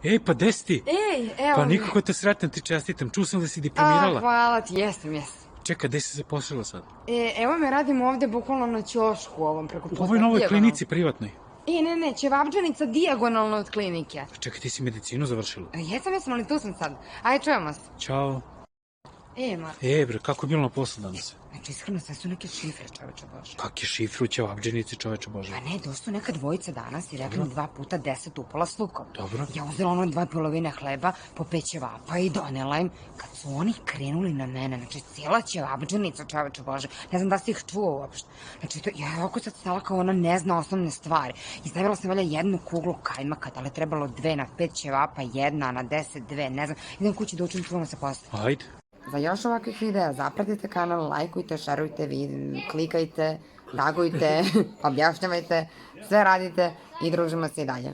Ej, pa gde si ti? Ej, evo Pa mi. nikako te sretnem, ti čestitam. Čuo sam da si diplomirala. Hvala ti, jesam. Čekaj, gde si zaposlila sad? Evo me, radim ovde bukvalno na ćošku ovom preko puta. U ovoj novoj dijagonalno. klinici privatnoj. Ne, ćevabdžanica dijagonalno od klinike. Čekaj, ti si medicinu završila. Jesam, ali tu sam sad. Ajde, čujemo se. Ćao. Mar. Bre, kako je bilo na poslu danas? Znači, iskreno, sve su neke šifre, čoveče Bože. Kakve šifre u ćevabdžinici, čoveče Bože? Pa ne, došla neka dvojica danas i rekli mi 2 puta 10 upola s lukom. Dobro. Ja uzela ono 2 polovine hleba, po 5 ćevapa i donela im. Kad su oni krenuli na mene, znači cijela ćevabdžanica, čoveče Bože, ne znam da si ih čuo uopšte. Znači, ja ovako sad stala kao ona ne zna osnovne stvari. I stavila sam valjda 1 kuglu kajmaka, da li je trebalo 2 na 5 ćevapa, 1 na 10, 2, ne znam. Idem kući da učim, čuvamo se posle. Ajde. Za još ovakvih videa zapratite kanal, lajkujte, šerujte, klikajte, tagujte, objašnjavajte, sve radite i družimo se i dalje.